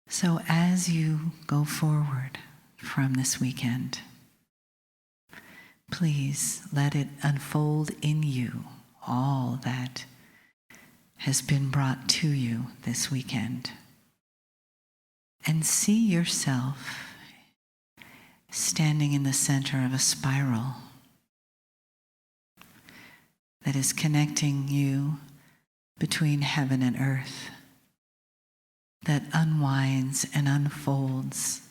So as you go forward from this weekend, please let it unfold in you all that has been brought to you this weekend. And see yourself standing in the center of a spiral that is connecting you between heaven and earth, that unwinds and unfolds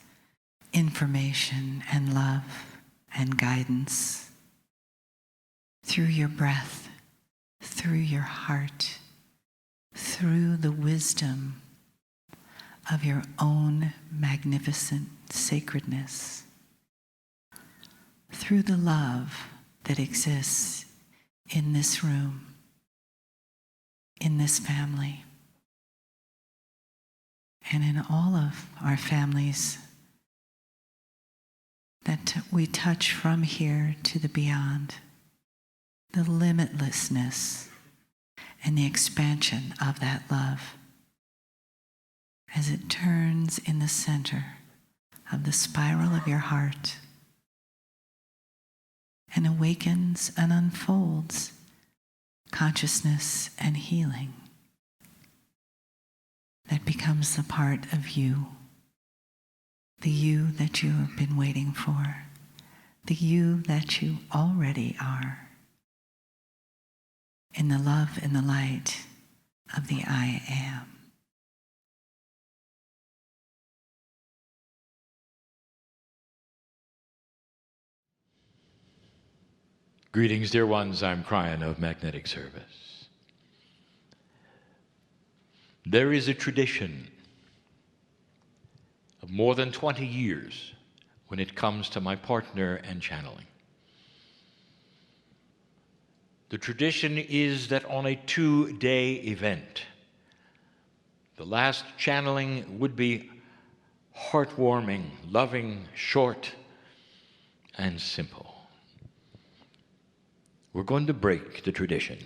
information and love and guidance through your breath, through your heart, through the wisdom of your own magnificent sacredness, through the love that exists in this room, in this family, and in all of our families that we touch from here to the beyond, the limitlessness and the expansion of that love as it turns in the center of the spiral of your heart and awakens and unfolds consciousness and healing that becomes a part of you, the you that you have been waiting for, the you that you already are, in the love and the light of the I am. Greetings, dear ones. I'm Kryon of Magnetic Service. There is a tradition of more than 20 years when it comes to my partner and channeling. The tradition is that on a 2-day event, the last channeling would be heartwarming, loving, short, and simple. We're going to break the tradition.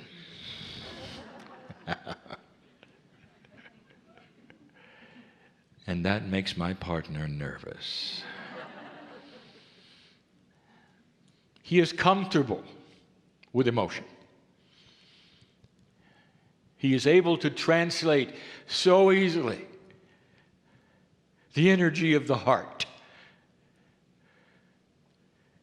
And that makes my partner nervous. He is comfortable with emotion. He is able to translate so easily the energy of the heart.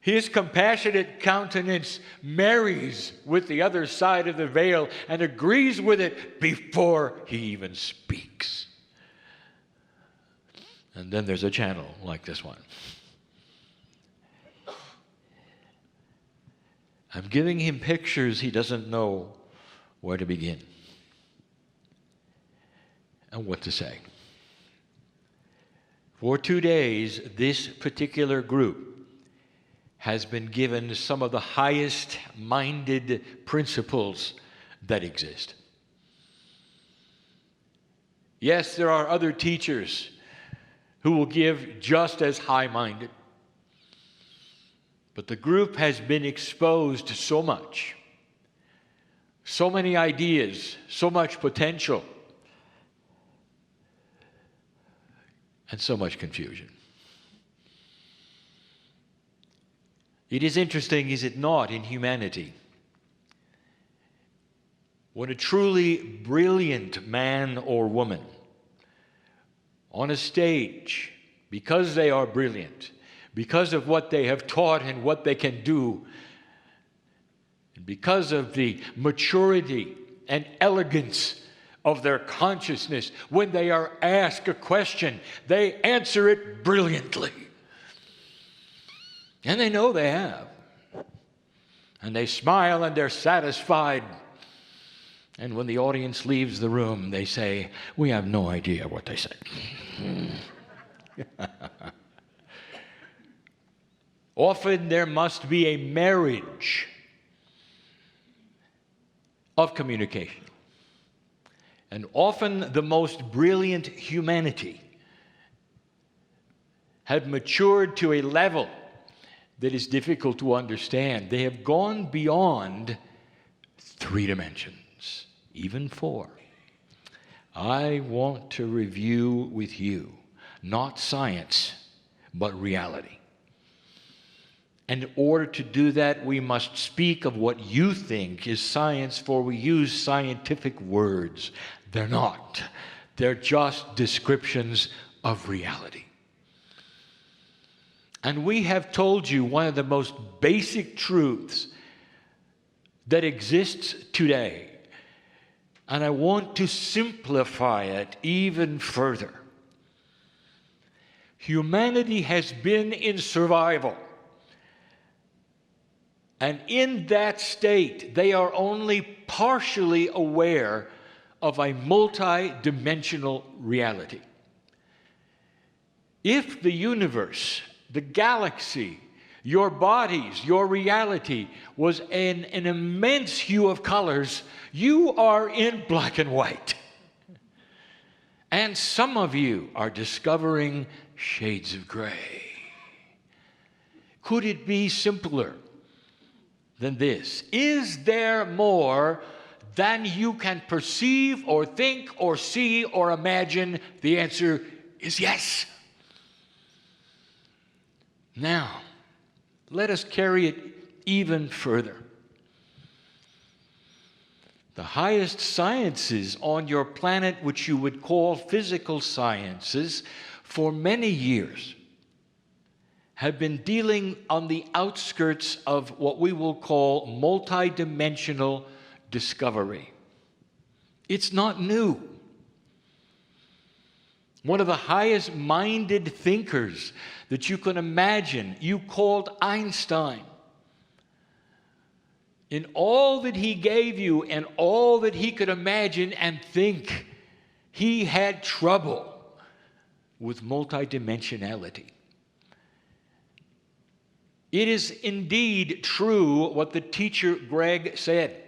His compassionate countenance marries with the other side of the veil and agrees with it before he even speaks. And then there's a channel like this one. I'm giving him pictures he doesn't know where to begin and what to say. For 2 days, this particular group has been given some of the highest-minded principles that exist. Yes, there are other teachers who will give just as high-minded, but the group has been exposed to so much, so many ideas, so much potential, and so much confusion. It is interesting, is it not, in humanity, when a truly brilliant man or woman on a stage, because they are brilliant, because of what they have taught and what they can do, and because of the maturity and elegance of their consciousness, when they are asked a question, they answer it brilliantly. And they know they have. And they smile and they're satisfied. And when the audience leaves the room, they say, "We have no idea what they said." Often there must be a marriage of communication. And often the most brilliant humanity have matured to a level that is difficult to understand. They have gone beyond 3 dimensions, even 4. I want to review with you not science, but reality. And in order to do that, we must speak of what you think is science, for we use scientific words. They're not. They're just descriptions of reality. And we have told you one of the most basic truths that exists today. And I want to simplify it even further. Humanity has been in survival. And in that state, they are only partially aware of a multi-dimensional reality. If the universe, the galaxy, your bodies, your reality was in an immense hue of colors, you are in black and white. And some of you are discovering shades of gray. Could it be simpler than this? Is there more than you can perceive or think or see or imagine? The answer is yes. Now, let us carry it even further. The highest sciences on your planet, which you would call physical sciences, for many years have been dealing on the outskirts of what we will call multidimensional discovery. It's not new. One of the highest minded thinkers that you can imagine, you called Einstein. In all that he gave you and all that he could imagine and think, he had trouble with multidimensionality. It is indeed true what the teacher Greg said,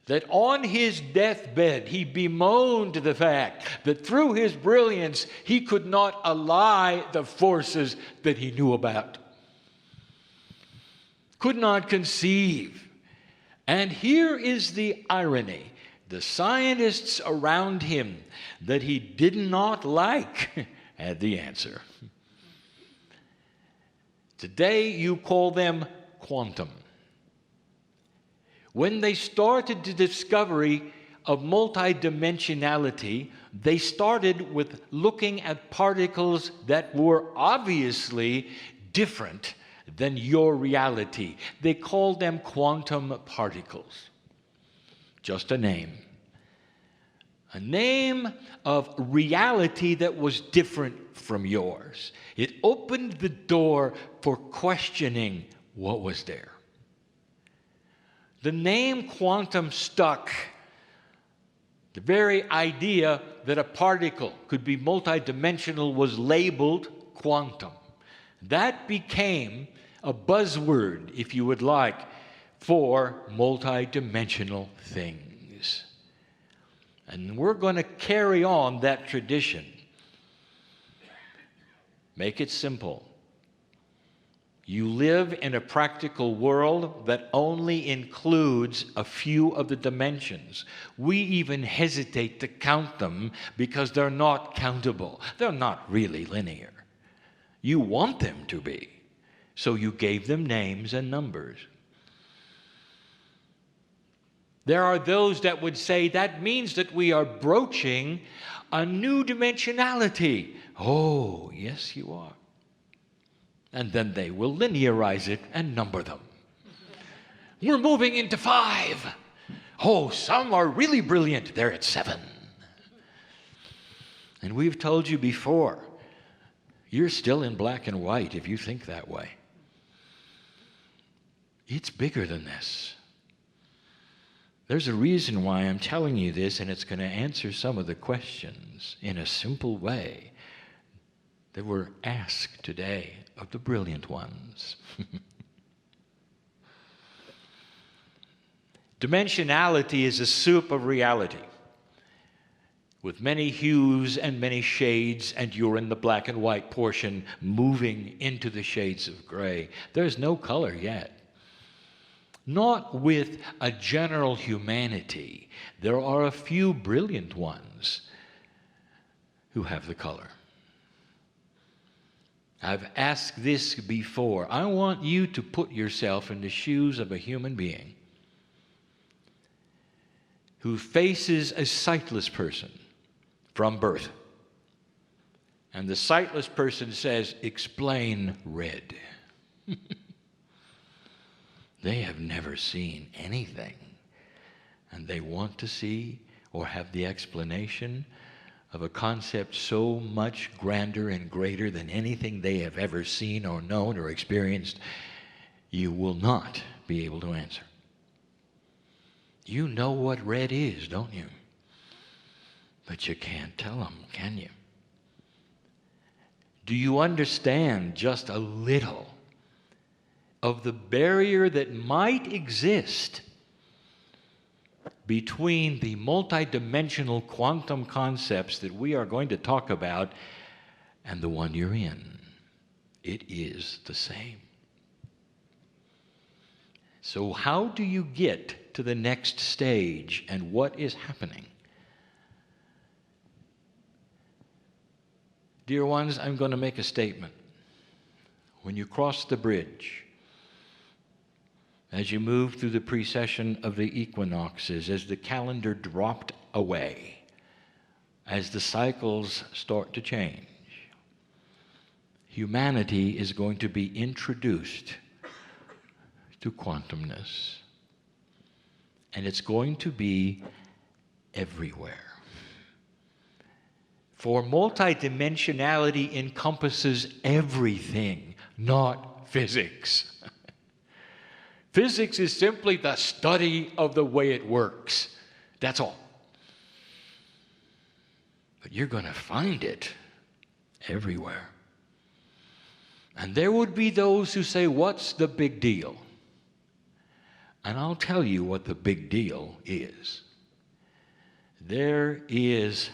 that on his deathbed he bemoaned the fact that through his brilliance he could not ally the forces that he knew about, could not conceive. And here is the irony. The scientists around him that he did not like had the answer. Today you call them quantum. When they started the discovery of multidimensionality, they started with looking at particles that were obviously different than your reality. They called them quantum particles. Just a name. A name of reality that was different from yours. It opened the door for questioning what was there. The name quantum stuck. The very idea that a particle could be multidimensional was labeled quantum. That became a buzzword, if you would like, for multidimensional things. And we're going to carry on that tradition. Make it simple. You live in a practical world that only includes a few of the dimensions. We even hesitate to count them because they're not countable. They're not really linear. You want them to be, so you gave them names and numbers. There are those that would say that means that we are broaching a new dimensionality. Oh, yes, you are. And then they will linearize it and number them. We're moving into 5. Oh, some are really brilliant. They're at 7. And we've told you before, you're still in black and white if you think that way. It's bigger than this. There's a reason why I'm telling you this, and it's going to answer some of the questions in a simple way that were asked today of the brilliant ones. Dimensionality is a soup of reality with many hues and many shades, and you're in the black and white portion moving into the shades of gray. There's no color yet. Not with a general humanity. There are a few brilliant ones, who have the color. I've asked this before. I want you to put yourself in the shoes of a human being who faces a sightless person from birth. And the sightless person says, "Explain red." They have never seen anything, and they want to see or have the explanation of a concept so much grander and greater than anything they have ever seen or known or experienced. You will not be able to answer. You know what red is, don't you? But you can't tell them, can you? Do you understand just a little of the barrier that might exist between the multidimensional quantum concepts that we are going to talk about and the one you're in? It is the same. So how do you get to the next stage, and what is happening? Dear ones, I'm going to make a statement. When you cross the bridge, as you move through the precession of the equinoxes, as the calendar dropped away, as the cycles start to change, humanity is going to be introduced to quantumness. And it's going to be everywhere. For multidimensionality encompasses everything, not physics. Physics is simply the study of the way it works. That's all. But you're going to find it everywhere. And there would be those who say, "What's the big deal?" And I'll tell you what the big deal is. There is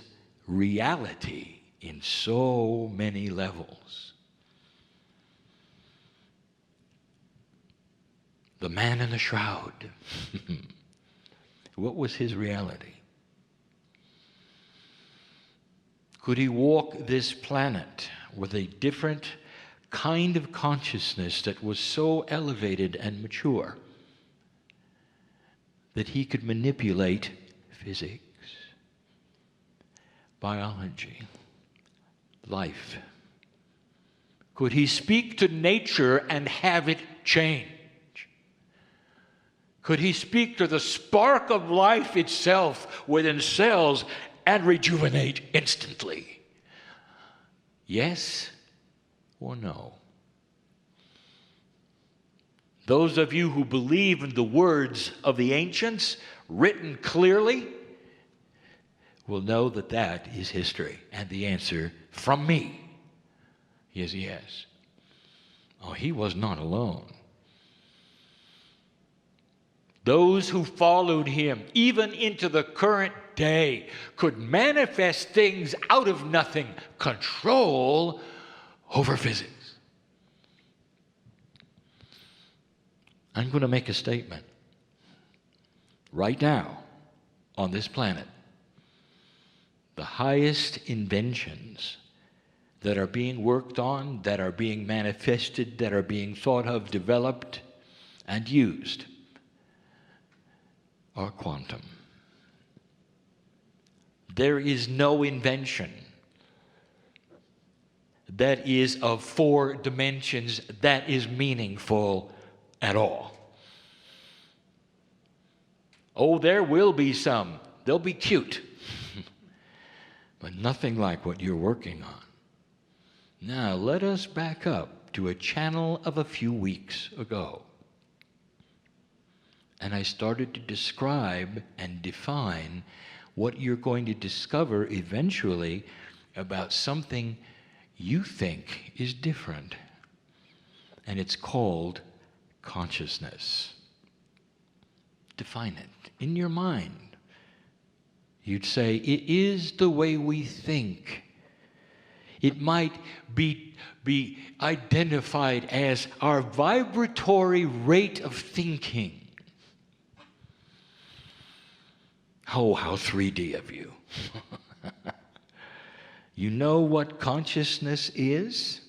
reality in so many levels. The man in the shroud. What was his reality? Could he walk this planet with a different kind of consciousness that was so elevated and mature that he could manipulate physics, biology, life? Could he speak to nature and have it change? Could he speak to the spark of life itself within cells and rejuvenate instantly? Yes or no? Those of you who believe in the words of the ancients, written clearly, will know that that is history. And the answer from me is yes. Oh, he was not alone. Those who followed him, even into the current day, could manifest things out of nothing, control over physics. I'm going to make a statement. Right now, on this planet, the highest inventions that are being worked on, that are being manifested, that are being thought of, developed, and used are quantum. There is no invention that is of 4 dimensions that is meaningful at all. Oh, there will be some. They'll be cute. But nothing like what you're working on. Now, let us back up to a channel of a few weeks ago. And I started to describe and define what you're going to discover eventually about something you think is different. And it's called consciousness. Define it in your mind. You'd say, it is the way we think. It might be identified as our vibratory rate of thinking. Oh, how 3D of you. You know what consciousness is?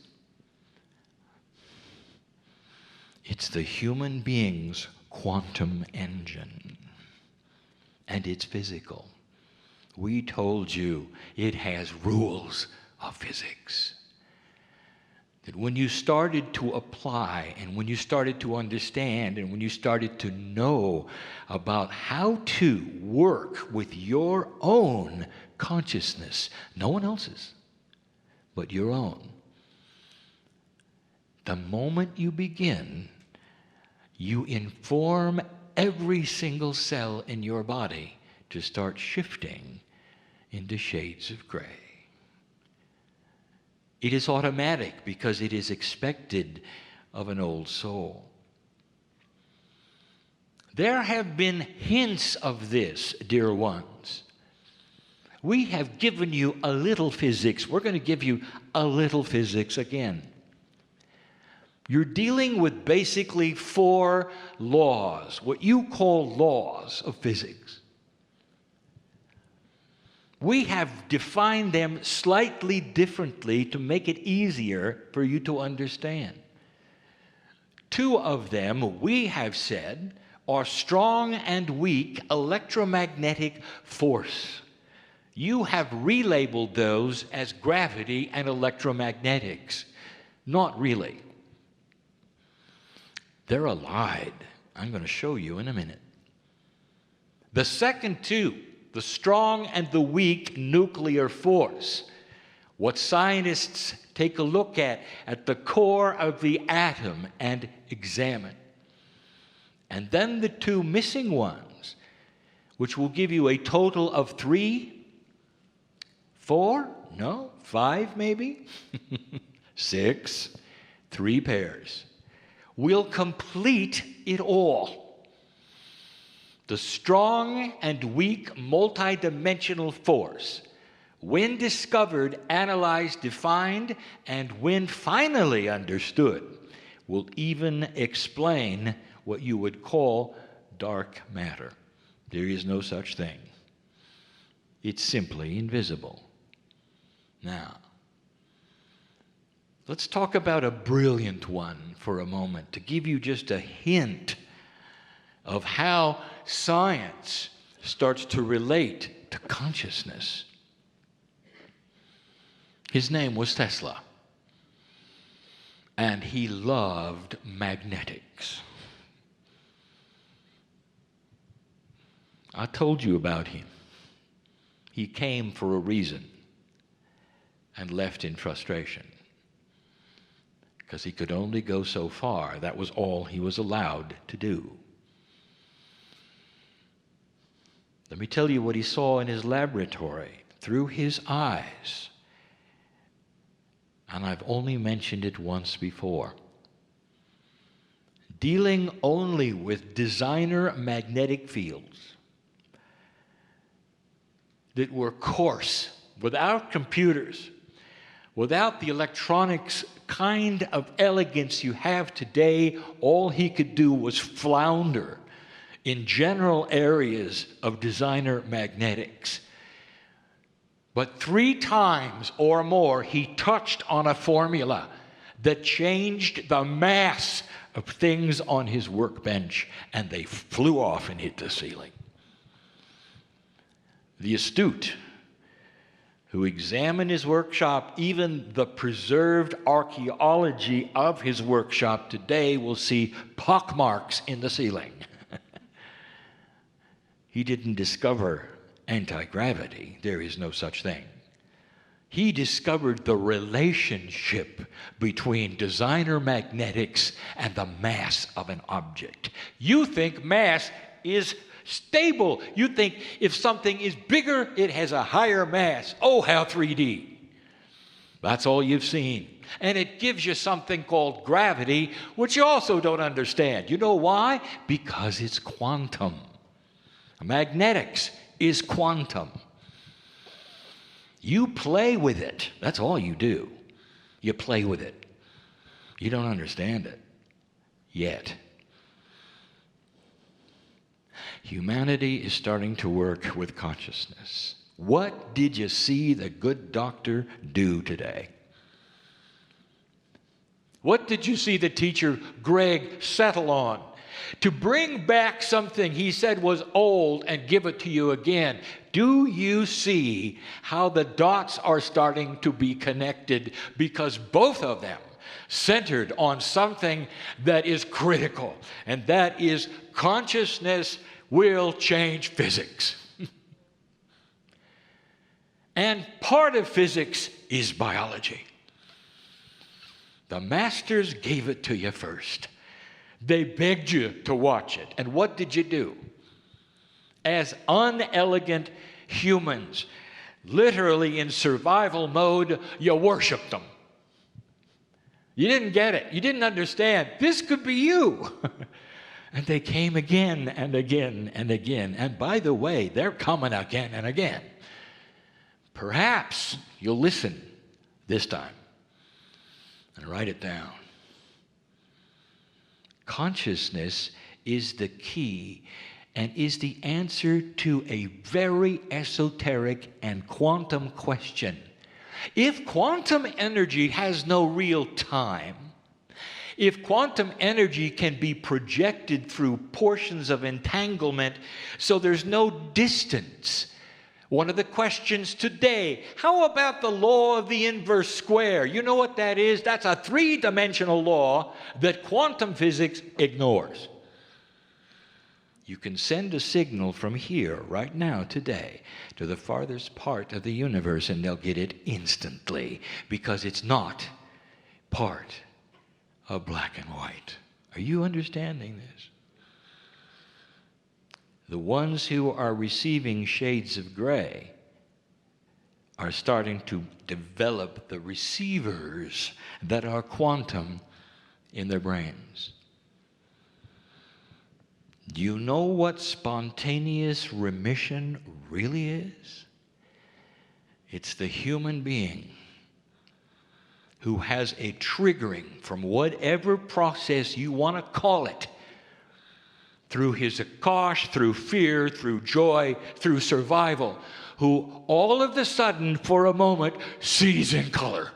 It's the human being's quantum engine. And it's physical. We told you it has rules of physics. That when you started to apply, and when you started to understand, and when you started to know about how to work with your own consciousness, no one else's, but your own, the moment you begin, you inform every single cell in your body to start shifting into shades of gray. It is automatic because it is expected of an old soul. There have been hints of this, dear ones. We have given you a little physics. We're going to give you a little physics again. You're dealing with basically 4 laws, what you call laws of physics. We have defined them slightly differently to make it easier for you to understand. 2 of them, we have said, are strong and weak electromagnetic force. You have relabeled those as gravity and electromagnetics. Not really. They're allied. I'm going to show you in a minute. The second 2, the strong and the weak nuclear force, what scientists take a look at the core of the atom and examine. And then the 2 missing ones, which will give you a total of 3, 4, no, 5 maybe, 6, 3 pairs, will complete it all. The strong and weak multidimensional force, when discovered, analyzed, defined, and when finally understood, will even explain what you would call dark matter. There is no such thing. It's simply invisible. Now, let's talk about a brilliant one for a moment to give you just a hint of how science starts to relate to consciousness. His name was Tesla, and he loved magnetics. I told you about him. He came for a reason and left in frustration because he could only go so far. That was all he was allowed to do. Let me tell you what he saw in his laboratory through his eyes. And I've only mentioned it once before. Dealing only with designer magnetic fields that were coarse, without computers, without the electronics kind of elegance you have today, all he could do was flounder in general areas of designer magnetics. But 3 times or more, he touched on a formula that changed the mass of things on his workbench, and they flew off and hit the ceiling. The astute who examine his workshop, even the preserved archaeology of his workshop today, will see pockmarks in the ceiling. He didn't discover anti-gravity. There is no such thing. He discovered the relationship between designer magnetics and the mass of an object. You think mass is stable. You think if something is bigger, it has a higher mass. Oh, how 3D. That's all you've seen. And it gives you something called gravity, which you also don't understand. You know why? Because it's quantum. Magnetics is quantum. You play with it. That's all you do. You play with it. You don't understand it yet. Humanity is starting to work with consciousness. What did you see the good doctor do today? What did you see the teacher Greg settle on? To bring back something he said was old and give it to you again. Do you see how the dots are starting to be connected? Because both of them centered on something that is critical, and that is consciousness will change physics. And part of physics is biology. The masters gave it to you first. They begged you to watch it. And what did you do? As unelegant humans, literally in survival mode, you worshiped them. You didn't get it. You didn't understand. This could be you. And they came again and again and again. And by the way, they're coming again and again. Perhaps you'll listen this time and write it down. Consciousness is the key and is the answer to a very esoteric and quantum question. If quantum energy has no real time, if quantum energy can be projected through portions of entanglement so there's no distance, one of the questions today, how about the law of the inverse square? You know what that is? That's a three-dimensional law that quantum physics ignores. You can send a signal from here, right now, today, to the farthest part of the universe, and they'll get it instantly, because it's not part of black and white. Are you understanding this? The ones who are receiving shades of gray are starting to develop the receivers that are quantum in their brains. Do you know what spontaneous remission really is? It's the human being who has a triggering from whatever process you want to call it, through his akash, through fear, through joy, through survival, who all of a sudden, for a moment, sees in color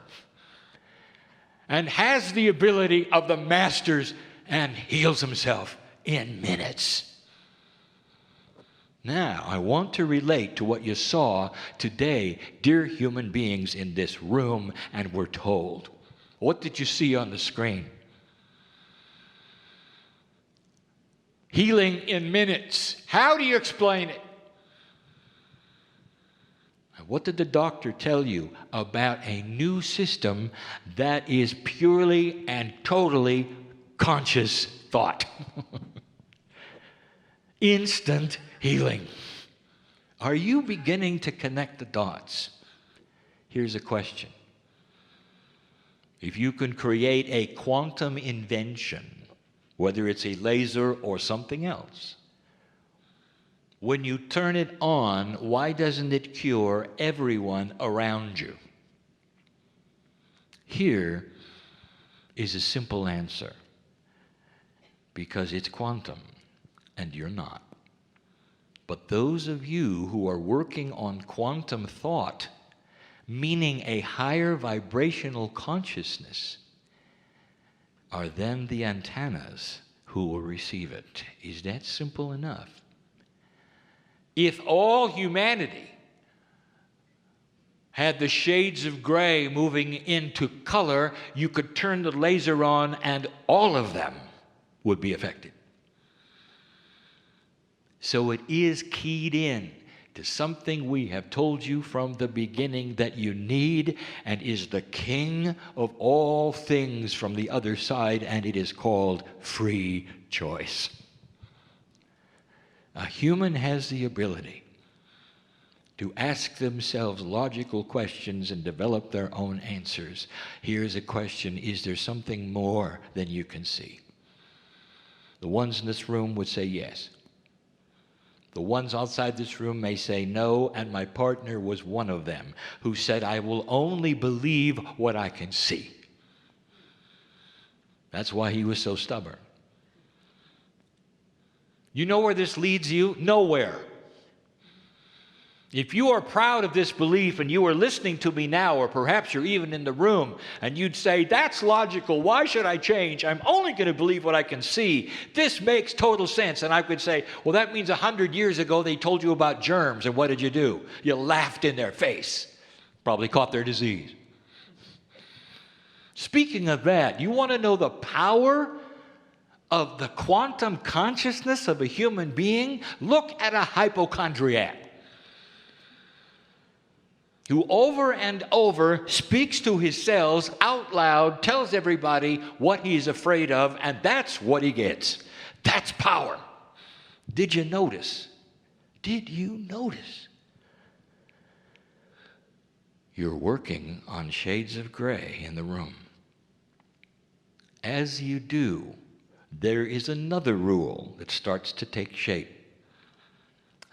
and has the ability of the masters and heals himself in minutes. Now, I want to relate to what you saw today, dear human beings in this room, and were told. What did you see on the screen? Healing in minutes. How do you explain it? What did the doctor tell you about a new system that is purely and totally conscious thought? Instant healing. Are you beginning to connect the dots? Here's a question. If you can create a quantum invention, whether it's a laser or something else, when you turn it on, why doesn't it cure everyone around you? Here is a simple answer. Because it's quantum, and you're not. But those of you who are working on quantum thought, meaning a higher vibrational consciousness, are then the antennas who will receive it. Is that simple enough? If all humanity had the shades of gray moving into color, you could turn the laser on and all of them would be affected. So it is keyed in to something we have told you from the beginning that you need, and is the king of all things from the other side, and it is called free choice. A human has the ability to ask themselves logical questions and develop their own answers. Here's a question: is there something more than you can see? The ones in this room would say yes. The ones outside this room may say no, and my partner was one of them who said, I will only believe what I can see. That's why he was so stubborn. You know where this leads you? Nowhere. If you are proud of this belief and you are listening to me now, or perhaps you're even in the room, and you'd say, that's logical, why should I change? I'm only going to believe what I can see. This makes total sense. And I could say, well, that means 100 years ago they told you about germs, and what did you do? You laughed in their face. Probably caught their disease. Speaking of that, you want to know the power of the quantum consciousness of a human being? Look at a hypochondriac who over and over speaks to his cells out loud, tells everybody what he's afraid of, and that's what he gets. That's power. Did you notice? Did you notice? You're working on shades of gray in the room. As you do, there is another rule that starts to take shape.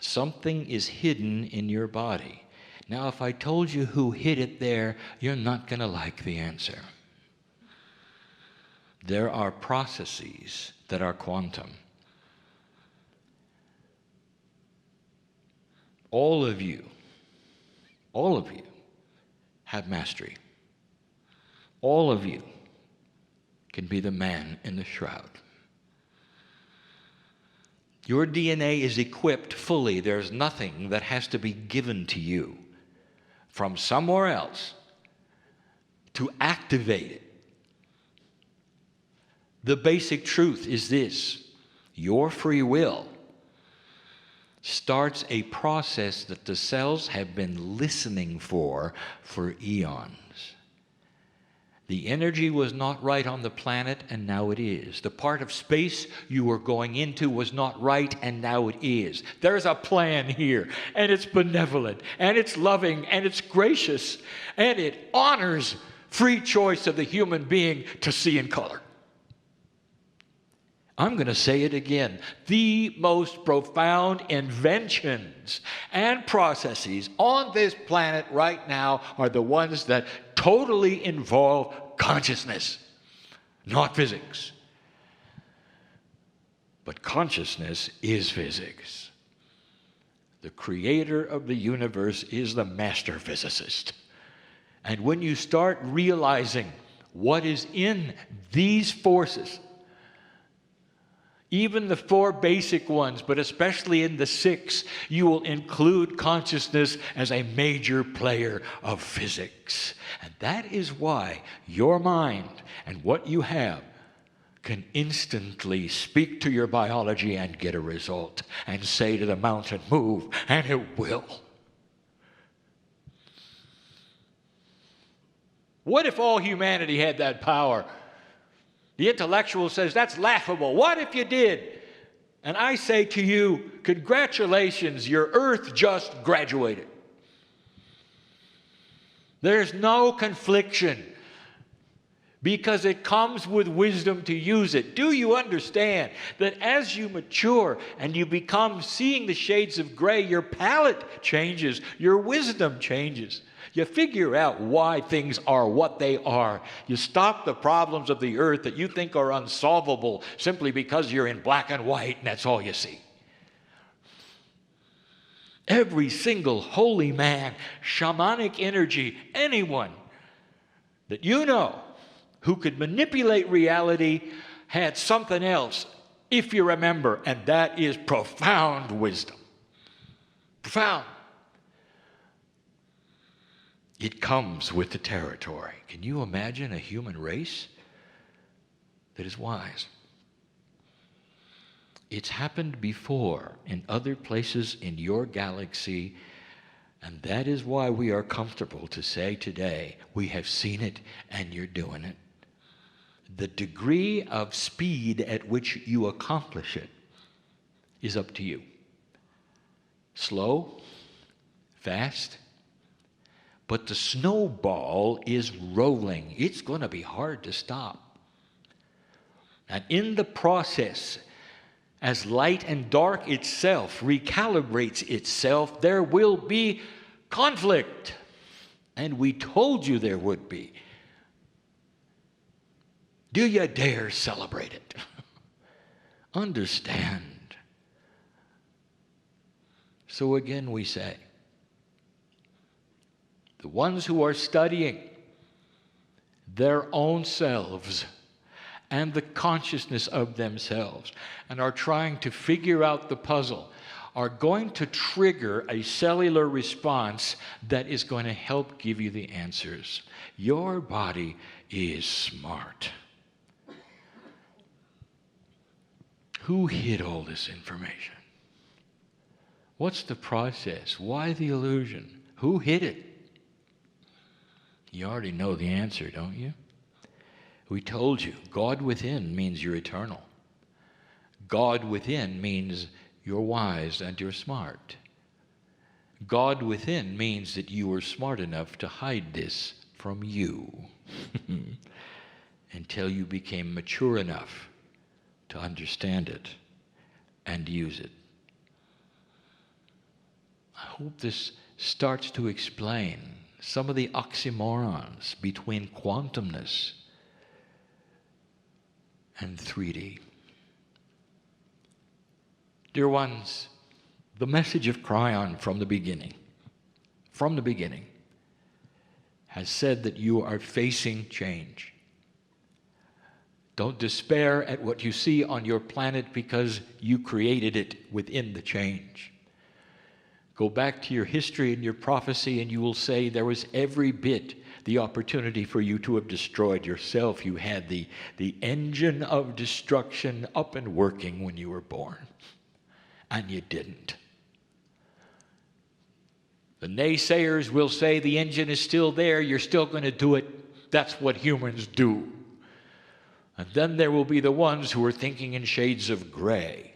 Something is hidden in your body. Now, if I told you who hid it there, you're not going to like the answer. There are processes that are quantum. All of you have mastery. All of you can be the man in the shroud. Your DNA is equipped fully. There's nothing that has to be given to you from somewhere else to activate it. The basic truth is this: your free will starts a process that the cells have been listening for eons. The energy was not right on the planet, and now it is. The part of space you were going into was not right, and now it is. There's a plan here, and it's benevolent, and it's loving, and it's gracious, and it honors free choice of the human being to see in color. I'm going to say it again. The most profound inventions and processes on this planet right now are the ones that totally involve consciousness, not physics. But consciousness is physics. The creator of the universe is the master physicist. And when you start realizing what is in these forces, even the 4 basic ones, but especially in the 6, you will include consciousness as a major player of physics. And that is why your mind and what you have can instantly speak to your biology and get a result, and say to the mountain, move, and it will. What if all humanity had that power? The intellectual says, that's laughable. What if you did? And I say to you, congratulations, your Earth just graduated. There's no confliction, because it comes with wisdom to use it. Do you understand that as you mature and you become seeing the shades of gray, your palate changes, your wisdom changes. You figure out why things are what they are. You stop the problems of the earth that you think are unsolvable simply because you're in black and white and that's all you see. Every single holy man, shamanic energy, anyone that you know who could manipulate reality had something else, if you remember, and that is profound wisdom. Profound. It comes with the territory. Can you imagine a human race that is wise? It's happened before in other places in your galaxy, and that is why we are comfortable to say today, we have seen it and you're doing it. The degree of speed at which you accomplish it is up to you. Slow, fast, but the snowball is rolling. It's going to be hard to stop. And in the process, as light and dark itself recalibrates itself, there will be conflict. And we told you there would be. Do you dare celebrate it? Understand. So again we say, the ones who are studying their own selves and the consciousness of themselves and are trying to figure out the puzzle are going to trigger a cellular response that is going to help give you the answers. Your body is smart. Who hid all this information? What's the process? Why the illusion? Who hid it? You already know the answer, don't you? We told you, God within means you're eternal. God within means you're wise and you're smart. God within means that you were smart enough to hide this from you until you became mature enough to understand it and use it. I hope this starts to explain some of the oxymorons between quantumness and 3D. Dear ones, the message of Kryon from the beginning, has said that you are facing change. Don't despair at what you see on your planet because you created it within the change. Go back to your history and your prophecy and you will say there was every bit the opportunity for you to have destroyed yourself. You had the engine of destruction up and working when you were born. And you didn't. The naysayers will say the engine is still there, you're still going to do it. That's what humans do. And then there will be the ones who are thinking in shades of gray.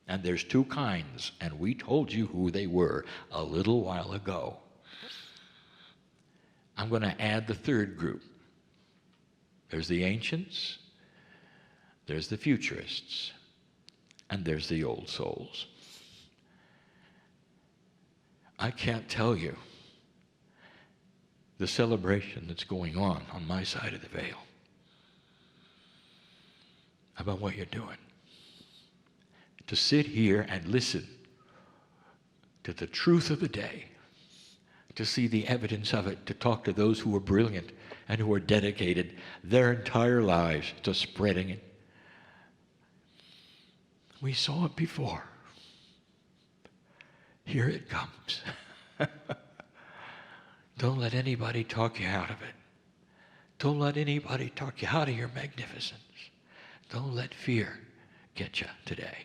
And there's two kinds, and we told you who they were a little while ago. I'm going to add the third group. There's the ancients, there's the futurists, and there's the old souls. I can't tell you the celebration that's going on my side of the veil about what you're doing. To sit here and listen to the truth of the day, to see the evidence of it, to talk to those who are brilliant and who are dedicated their entire lives to spreading it. We saw it before. Here it comes. Don't let anybody talk you out of it. Don't let anybody talk you out of your magnificence. Don't let fear get you today.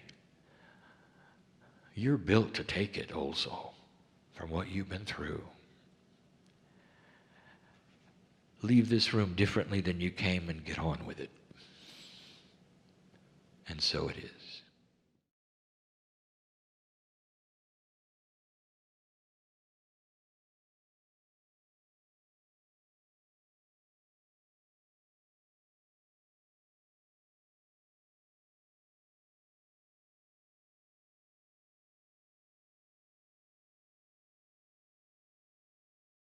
You're built to take it, old soul, from what you've been through. Leave this room differently than you came and get on with it. And so it is.